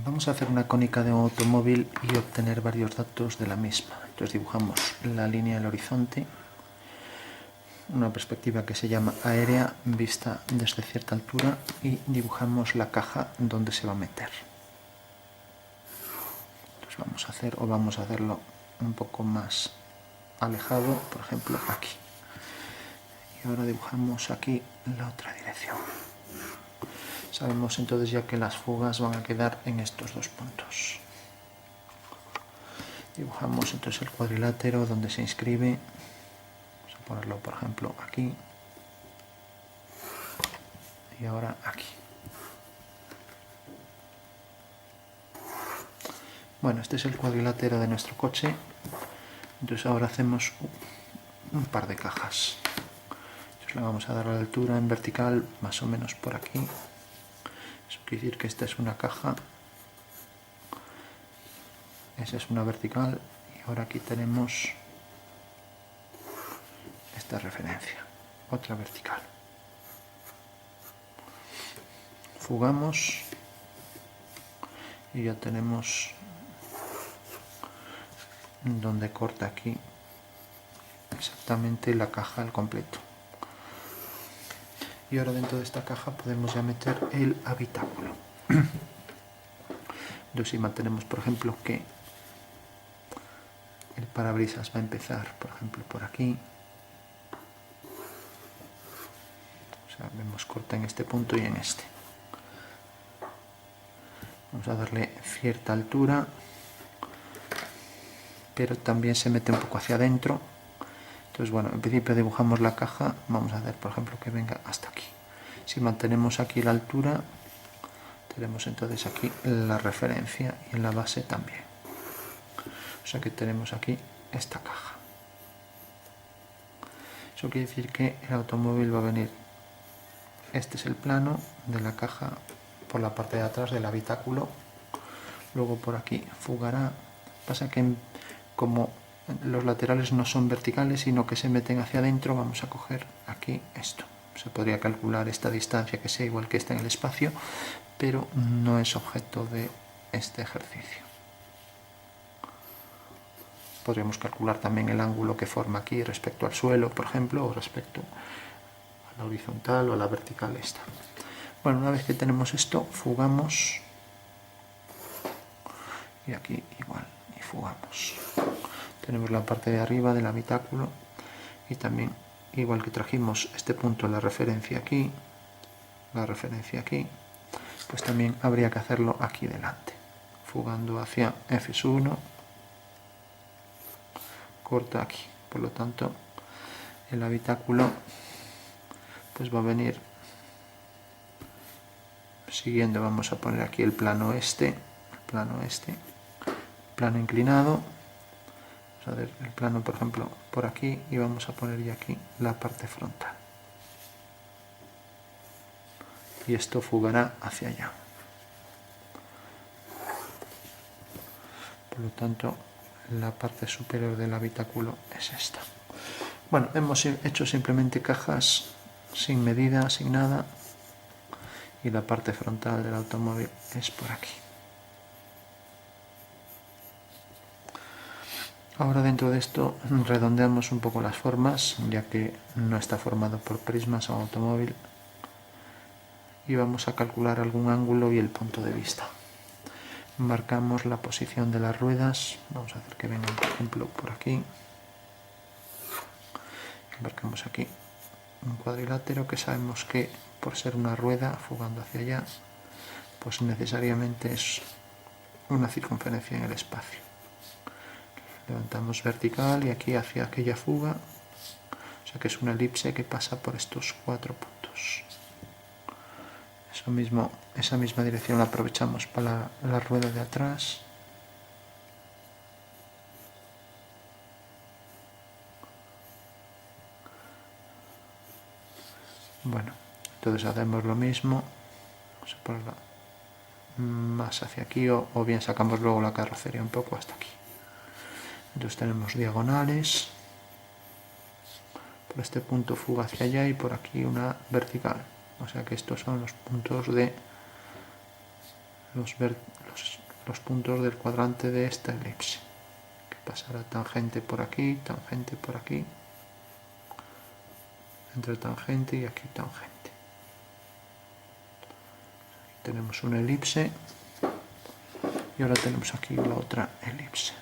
Vamos a hacer una cónica de un automóvil y obtener varios datos de la misma. Entonces dibujamos la línea del horizonte, una perspectiva que se llama aérea, vista desde cierta altura, y dibujamos la caja donde se va a meter. Entonces vamos a hacerlo un poco más alejado, por ejemplo aquí. Y ahora dibujamos aquí la otra dirección. Sabemos entonces ya que las fugas van a quedar en estos dos puntos. Dibujamos entonces el cuadrilátero donde se inscribe. Vamos a ponerlo, por ejemplo, aquí. Y ahora aquí. Bueno, este es el cuadrilátero de nuestro coche. Entonces ahora hacemos un par de cajas. Entonces le vamos a dar a la altura en vertical, más o menos por aquí. Eso quiere decir que esta es una caja. Esa es una vertical. Y ahora aquí tenemos esta referencia. Otra vertical. Fugamos. Y ya tenemos donde corta aquí exactamente la caja al completo. Y ahora dentro de esta caja podemos ya meter el habitáculo. Entonces si mantenemos, por ejemplo, que el parabrisas va a empezar, por ejemplo, por aquí. O sea, vemos corta en este punto y en este. Vamos a darle cierta altura, pero también se mete un poco hacia adentro. Entonces, bueno, en principio dibujamos la caja. Vamos a hacer, por ejemplo, que venga hasta aquí. Si mantenemos aquí la altura, tenemos entonces aquí la referencia y en la base también. O sea que tenemos aquí esta caja. Eso quiere decir que el automóvil va a venir. Este es el plano de la caja por la parte de atrás del habitáculo. Luego por aquí fugará. Pasa que como los laterales no son verticales, sino que se meten hacia adentro, vamos a coger aquí esto. Se podría calcular esta distancia que sea igual que esta en el espacio, pero no es objeto de este ejercicio. Podríamos calcular también el ángulo que forma aquí respecto al suelo, por ejemplo, o respecto a la horizontal o a la vertical esta. Bueno, una vez que tenemos esto, fugamos. Y aquí igual, y fugamos. Tenemos la parte de arriba del habitáculo y también, igual que trajimos este punto, la referencia aquí, pues también habría que hacerlo aquí delante. Fugando hacia F1, corta aquí. Por lo tanto, el habitáculo pues va a venir siguiendo. Vamos a poner aquí el plano plano inclinado. Vamos a ver el plano, por ejemplo, por aquí, y vamos a poner ya aquí la parte frontal. Y esto fugará hacia allá. Por lo tanto, la parte superior del habitáculo es esta. Bueno, hemos hecho simplemente cajas sin medida, sin nada, y la parte frontal del automóvil es por aquí. Ahora dentro de esto redondeamos un poco las formas, ya que no está formado por prismas un automóvil, y vamos a calcular algún ángulo y el punto de vista. Marcamos la posición de las ruedas. Vamos a hacer que vengan, por ejemplo, por aquí. Marcamos aquí un cuadrilátero que sabemos que, por ser una rueda fugando hacia allá, pues necesariamente es una circunferencia en el espacio. Levantamos vertical y aquí hacia aquella fuga, o sea que es una elipse que pasa por estos 4 puntos. Esa misma dirección la aprovechamos para la rueda de atrás. Bueno, entonces hacemos lo mismo. Vamos a ponerla más hacia aquí, o bien sacamos luego la carrocería un poco hasta aquí. Entonces tenemos diagonales. Por este punto fuga hacia allá y por aquí una vertical. O sea que estos son los puntos de los puntos del cuadrante de esta elipse, que pasará tangente por aquí, entre tangente y aquí tangente. Tenemos una elipse y ahora tenemos aquí la otra elipse.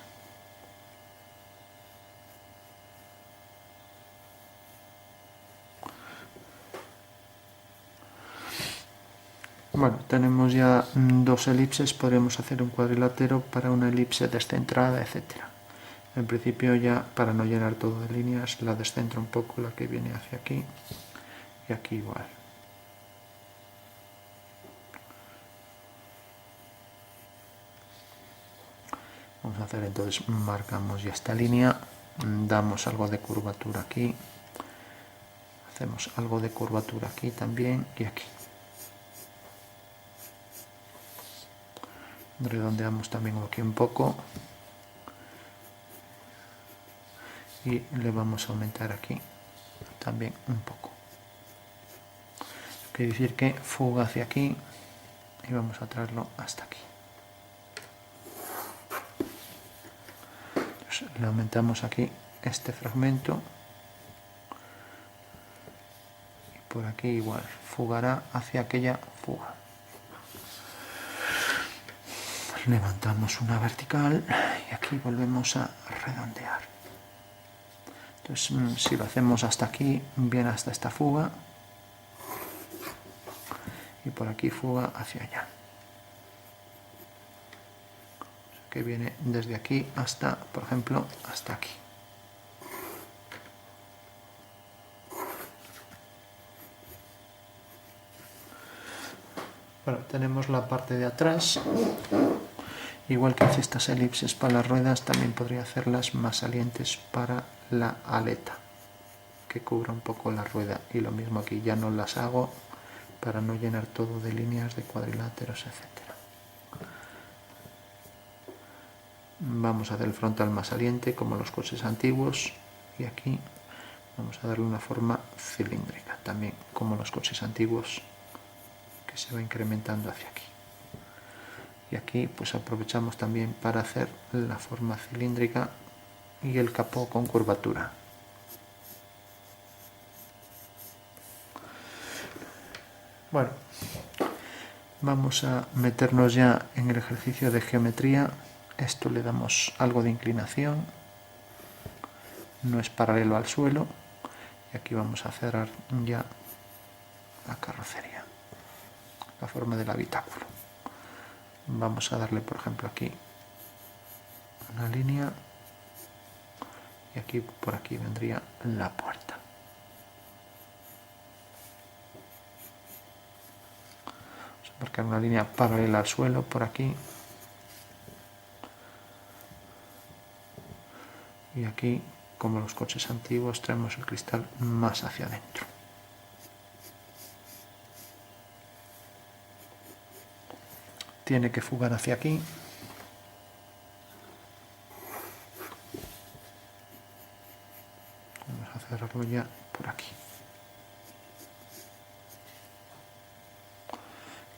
Bueno, tenemos ya dos elipses, podremos hacer un cuadrilátero para una elipse descentrada, etcétera. En principio ya, para no llenar todo de líneas, la descentro un poco, la que viene hacia aquí, y aquí igual. Vamos a hacer entonces, marcamos ya esta línea, damos algo de curvatura aquí, hacemos algo de curvatura aquí también y aquí. Redondeamos también aquí un poco y le vamos a aumentar aquí también un poco. Quiere decir que fuga hacia aquí y vamos a traerlo hasta aquí. Entonces, le aumentamos aquí este fragmento y por aquí igual, fugará hacia aquella fuga. Levantamos una vertical y aquí volvemos a redondear. Entonces, si lo hacemos hasta aquí, viene hasta esta fuga y por aquí fuga hacia allá. Que viene desde aquí hasta, por ejemplo, hasta aquí. Bueno, tenemos la parte de atrás. Igual que hice estas elipses para las ruedas, también podría hacerlas más salientes para la aleta, que cubra un poco la rueda. Y lo mismo aquí, ya no las hago para no llenar todo de líneas, de cuadriláteros, etc. Vamos a hacer el frontal más saliente, como los coches antiguos, y aquí vamos a darle una forma cilíndrica, también como los coches antiguos, que se va incrementando hacia aquí. Y aquí pues aprovechamos también para hacer la forma cilíndrica y el capó con curvatura. Bueno, vamos a meternos ya en el ejercicio de geometría. Esto le damos algo de inclinación, no es paralelo al suelo, y aquí vamos a cerrar ya la carrocería, la forma del habitáculo. Vamos a darle, por ejemplo, aquí una línea y aquí por aquí vendría la puerta. Vamos a marcar una línea paralela al suelo por aquí y aquí, como los coches antiguos, traemos el cristal más hacia adentro. Tiene que fugar hacia aquí. Vamos a cerrarlo ya por aquí.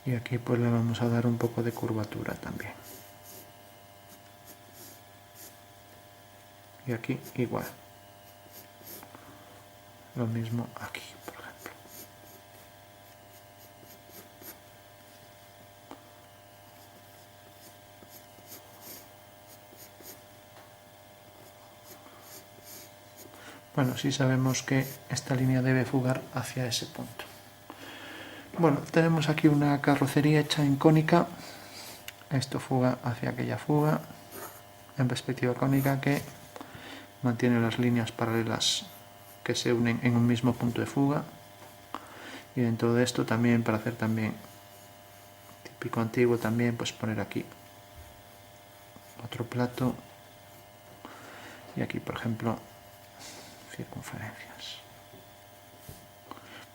Y aquí pues le vamos a dar un poco de curvatura también. Y aquí igual. Lo mismo aquí, por ejemplo. Bueno, sí sabemos que esta línea debe fugar hacia ese punto. Bueno, tenemos aquí una carrocería hecha en cónica. Esto fuga hacia aquella fuga en perspectiva cónica que mantiene las líneas paralelas que se unen en un mismo punto de fuga. Y dentro de esto también, para hacer también típico antiguo, también pues poner aquí otro plato y aquí, por ejemplo, circunferencias.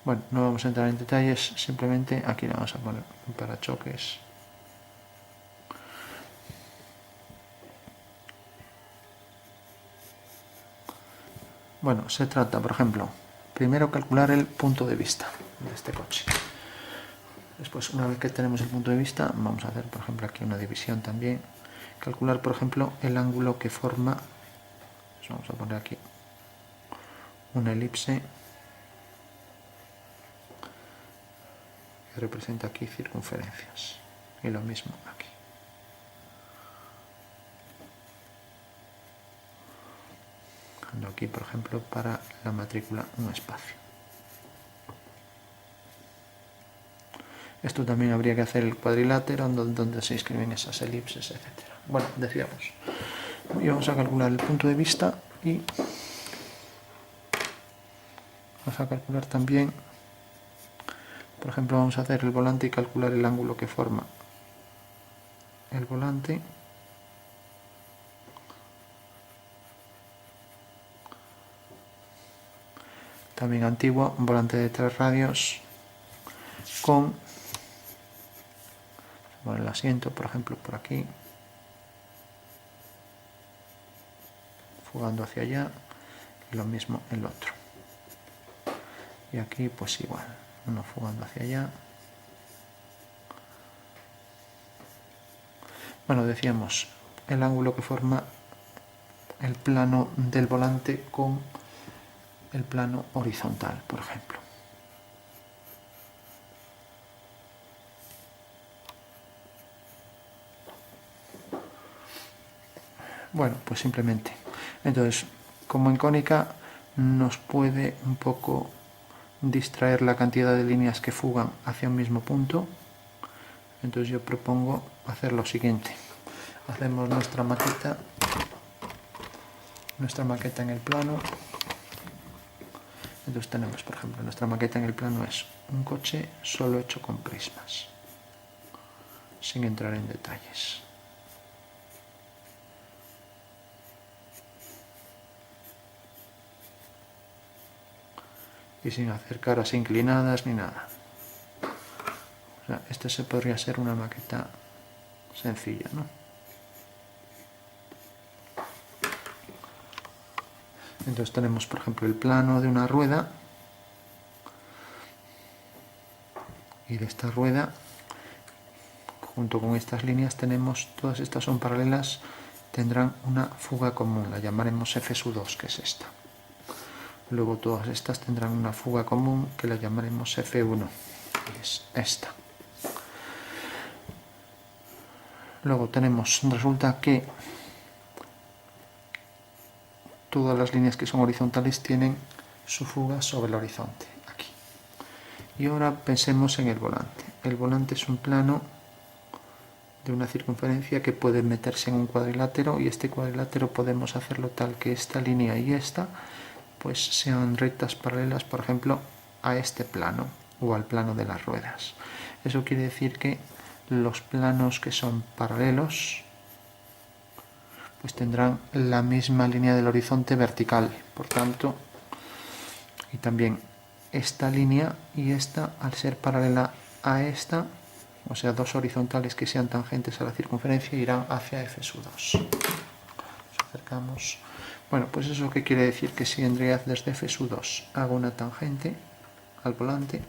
Bueno, no vamos a entrar en detalles, simplemente aquí le vamos a poner un parachoques. Bueno, se trata, por ejemplo, primero calcular el punto de vista de este coche. Después, una vez que tenemos el punto de vista, vamos a hacer, por ejemplo, aquí una división también. Calcular, por ejemplo, el ángulo que forma, pues vamos a poner aquí una elipse que representa aquí circunferencias. Y lo mismo aquí. Dejando aquí, por ejemplo, para la matrícula un espacio. Esto también habría que hacer el cuadrilátero donde se inscriben esas elipses, etc. Bueno, decíamos. Y vamos a calcular el punto de vista y vamos a calcular también, por ejemplo, vamos a hacer el volante y calcular el ángulo que forma el volante. También antiguo, un volante de 3 radios con el asiento, por ejemplo, por aquí, fugando hacia allá, y lo mismo el otro. Y aquí pues igual, uno fugando hacia allá. Bueno, decíamos, el ángulo que forma el plano del volante con el plano horizontal, por ejemplo. Bueno, pues simplemente. Entonces, como en cónica nos puede un poco distraer la cantidad de líneas que fugan hacia un mismo punto, entonces yo propongo hacer lo siguiente. Hacemos nuestra maqueta en el plano. Entonces tenemos, por ejemplo, nuestra maqueta en el plano es un coche solo hecho con prismas, sin entrar en detalles. Y sin hacer caras inclinadas ni nada. O sea, esta se podría ser una maqueta sencilla, ¿no? Entonces tenemos, por ejemplo, el plano de una rueda. Y de esta rueda, junto con estas líneas, tenemos, todas estas son paralelas, tendrán una fuga común, la llamaremos F2, que es esta. Luego todas estas tendrán una fuga común que la llamaremos F1, que es esta. Luego resulta que todas las líneas que son horizontales tienen su fuga sobre el horizonte, aquí. Y ahora pensemos en el volante. El volante es un plano de una circunferencia que puede meterse en un cuadrilátero, y este cuadrilátero podemos hacerlo tal que esta línea y esta pues sean rectas paralelas, por ejemplo, a este plano o al plano de las ruedas. Eso quiere decir que los planos que son paralelos pues tendrán la misma línea del horizonte vertical, por tanto, y también esta línea y esta, al ser paralela a esta, o sea, dos horizontales que sean tangentes a la circunferencia, irán hacia F2. Nos acercamos. Bueno, pues eso que quiere decir que si desde F2 hago una tangente al volante,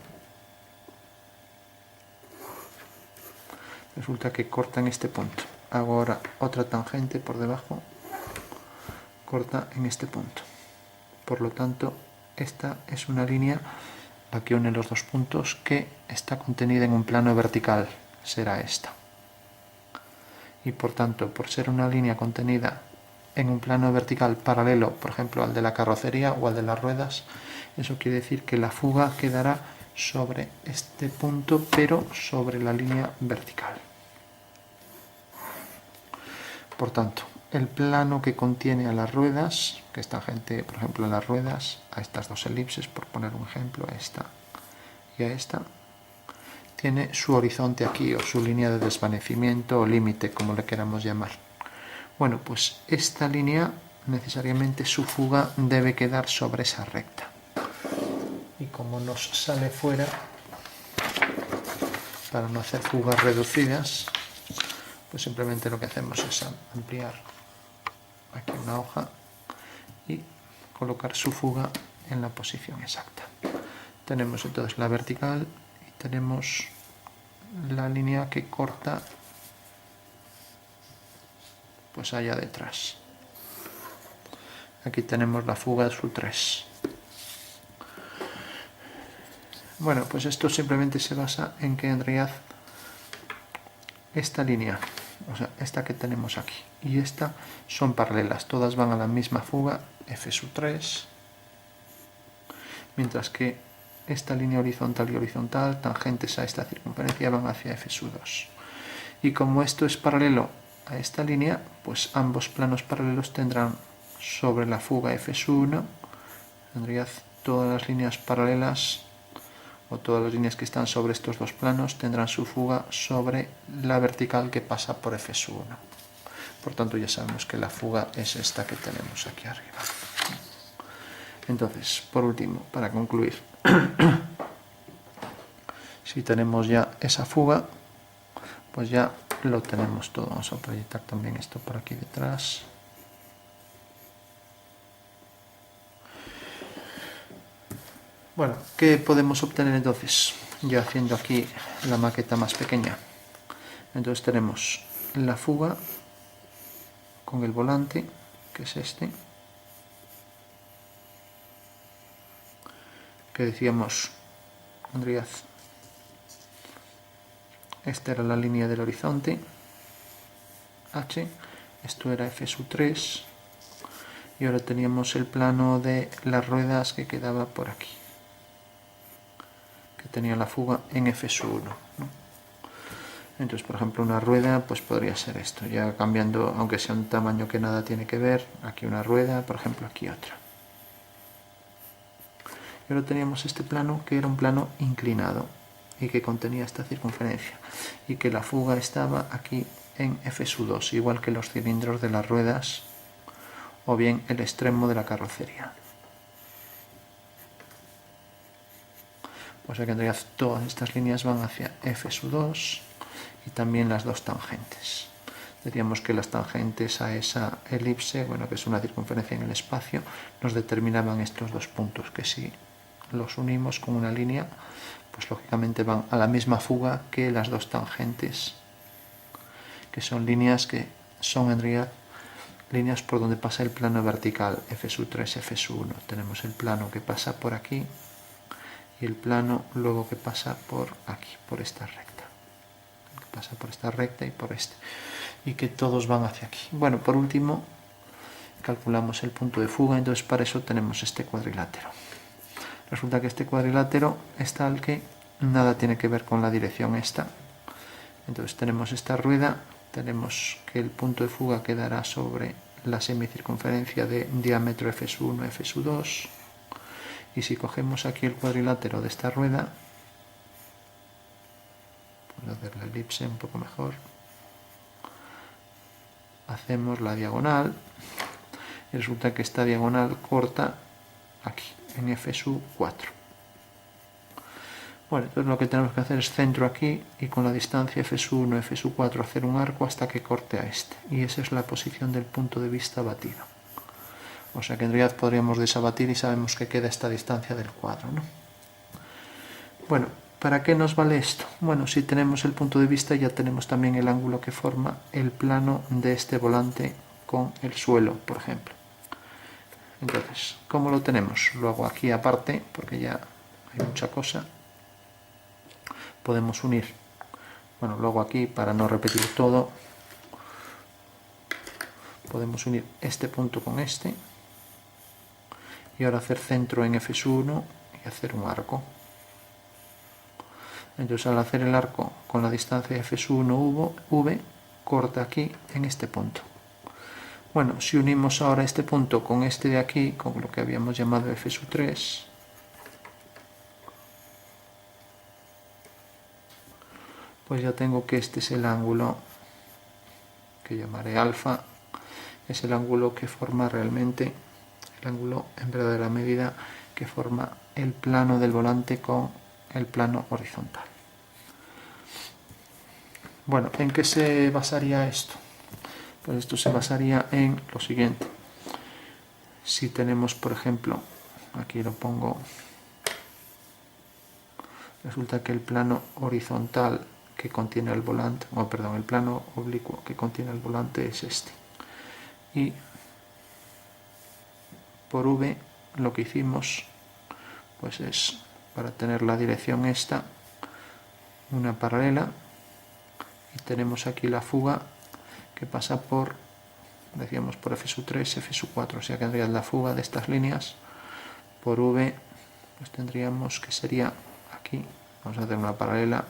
resulta que corta en este punto. Hago ahora otra tangente por debajo, corta en este punto. Por lo tanto, esta es una línea, la que une los dos puntos, que está contenida en un plano vertical, será esta. Y por tanto, por ser una línea contenida en un plano vertical paralelo, por ejemplo, al de la carrocería o al de las ruedas, eso quiere decir que la fuga quedará sobre este punto, pero sobre la línea vertical. Por tanto, el plano que contiene a las ruedas, que es tangente, por ejemplo, a las ruedas, a estas dos elipses, por poner un ejemplo, a esta y a esta, tiene su horizonte aquí, o su línea de desvanecimiento o límite, como le queramos llamar. Bueno, pues esta línea, necesariamente su fuga debe quedar sobre esa recta. Y como nos sale fuera, para no hacer fugas reducidas, pues simplemente lo que hacemos es ampliar aquí una hoja y colocar su fuga en la posición exacta. Tenemos entonces la vertical y tenemos la línea que corta pues allá detrás. Aquí tenemos la fuga de SU3. Bueno, pues esto simplemente se basa en que en realidad esta línea, o sea, esta que tenemos aquí y esta son paralelas, todas van a la misma fuga F3, mientras que esta línea horizontal y horizontal, tangentes a esta circunferencia, van hacia F2. Y como esto es paralelo a esta línea, pues ambos planos paralelos tendrán sobre la fuga F1, en realidad todas las líneas paralelas o todas las líneas que están sobre estos dos planos tendrán su fuga sobre la vertical que pasa por F1. Por tanto, ya sabemos que la fuga es esta que tenemos aquí arriba. Entonces, por último, para concluir, si tenemos ya esa fuga, pues ya lo tenemos todo. Vamos a proyectar también esto por aquí detrás. Bueno, ¿qué podemos obtener entonces? Ya haciendo aquí la maqueta más pequeña. Entonces tenemos la fuga con el volante, que es este, que decíamos, en realidad, esta era la línea del horizonte, H, esto era F3, y ahora teníamos el plano de las ruedas que quedaba por aquí, que tenía la fuga en F1, ¿no? Entonces, por ejemplo, una rueda pues podría ser esto, ya cambiando, aunque sea un tamaño que nada tiene que ver, aquí una rueda, por ejemplo, aquí otra. Y ahora teníamos este plano que era un plano inclinado y que contenía esta circunferencia y que la fuga estaba aquí en F2, igual que los cilindros de las ruedas o bien el extremo de la carrocería. O sea que en realidad todas estas líneas van hacia F2 y también las dos tangentes. Decíamos que las tangentes a esa elipse, bueno, que es una circunferencia en el espacio, nos determinaban estos dos puntos, que si los unimos con una línea, pues lógicamente van a la misma fuga que las dos tangentes, que son líneas que son en realidad líneas por donde pasa el plano vertical, F3, F1. Tenemos el plano que pasa por aquí y el plano luego que pasa por aquí, por esta recta. Que pasa por esta recta y por este. Y que todos van hacia aquí. Bueno, por último, calculamos el punto de fuga, entonces para eso tenemos este cuadrilátero. Resulta que este cuadrilátero es tal que nada tiene que ver con la dirección esta. Entonces tenemos esta rueda, tenemos que el punto de fuga quedará sobre la semicircunferencia de diámetro F1, F2. Y si cogemos aquí el cuadrilátero de esta rueda, voy a hacer la elipse un poco mejor, hacemos la diagonal y resulta que esta diagonal corta aquí, en F4. Bueno, entonces lo que tenemos que hacer es centro aquí y con la distancia F1, F4 hacer un arco hasta que corte a este. Y esa es la posición del punto de vista batido. O sea que en realidad podríamos desabatir y sabemos que queda esta distancia del cuadro, ¿no? Bueno, ¿para qué nos vale esto? Bueno, si tenemos el punto de vista ya tenemos también el ángulo que forma el plano de este volante con el suelo, por ejemplo. Entonces, ¿cómo lo tenemos? Lo hago aquí aparte porque ya hay mucha cosa. Podemos unir, bueno, lo hago aquí para no repetir todo. Podemos unir este punto con este y ahora hacer centro en F1 y hacer un arco. Entonces al hacer el arco con la distancia F1 V, corta aquí en este punto. Bueno, si unimos ahora este punto con este de aquí, con lo que habíamos llamado F3, pues ya tengo que este es el ángulo que llamaré alfa, es el ángulo que forma realmente, el ángulo en verdadera medida que forma el plano del volante con el plano horizontal. Bueno, ¿en qué se basaría esto? Pues esto se basaría en lo siguiente. Si tenemos, por ejemplo, aquí lo pongo, resulta que el plano horizontal que contiene el volante, o perdón, el plano oblicuo que contiene el volante es este. Y por V lo que hicimos pues es, para tener la dirección esta, una paralela, y tenemos aquí la fuga que pasa por, decíamos, por F3, F4, o sea que tendrías la fuga de estas líneas por V, pues tendríamos que sería aquí, vamos a hacer una paralela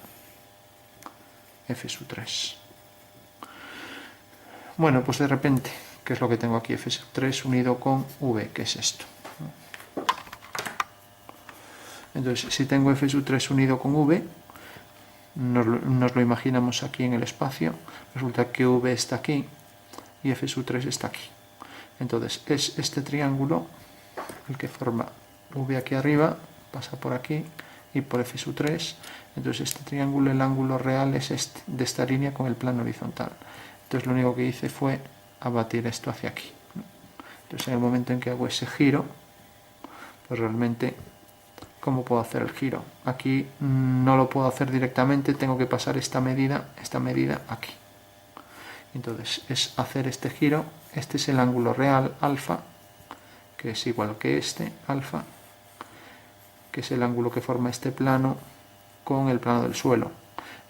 F3. Bueno, pues de repente, ¿qué es lo que tengo aquí? F3 unido con V, que es esto. Entonces, si tengo F3 unido con V, nos lo imaginamos aquí en el espacio, resulta que V está aquí y F3 está aquí. Entonces, es este triángulo el que forma V aquí arriba, pasa por aquí y por F3. Entonces, este triángulo, el ángulo real es este, de esta línea con el plano horizontal. Entonces, lo único que hice fue abatir esto hacia aquí. Entonces, en el momento en que hago ese giro, pues realmente, ¿cómo puedo hacer el giro? Aquí no lo puedo hacer directamente, tengo que pasar esta medida aquí. Entonces, es hacer este giro. Este es el ángulo real, alfa, que es igual que este, alfa, que es el ángulo que forma este plano con el plano del suelo.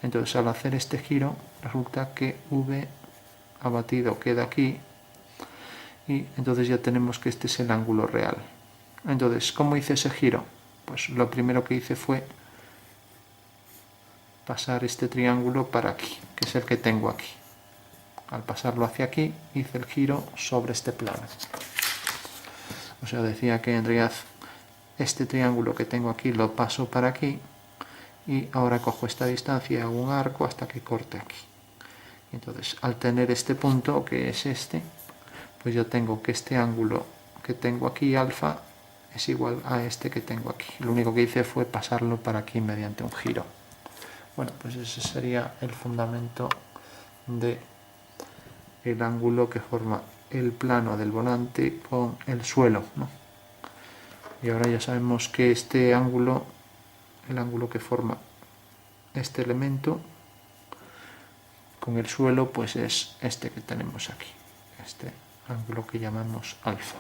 Entonces, al hacer este giro, resulta que V abatido queda aquí, y entonces ya tenemos que este es el ángulo real. Entonces, ¿cómo hice ese giro? Pues lo primero que hice fue pasar este triángulo para aquí, que es el que tengo aquí. Al pasarlo hacia aquí, hice el giro sobre este plano. O sea, decía que en realidad este triángulo que tengo aquí lo paso para aquí, y ahora cojo esta distancia y hago un arco hasta que corte aquí. Entonces, al tener este punto, que es este, pues yo tengo que este ángulo que tengo aquí, alfa, es igual a este que tengo aquí. Lo único que hice fue pasarlo para aquí mediante un giro. Bueno, pues ese sería el fundamento de el ángulo que forma el plano del volante con el suelo, ¿no? Y ahora ya sabemos que este ángulo, el ángulo que forma este elemento con el suelo, pues es este que tenemos aquí, este ángulo que llamamos alfa.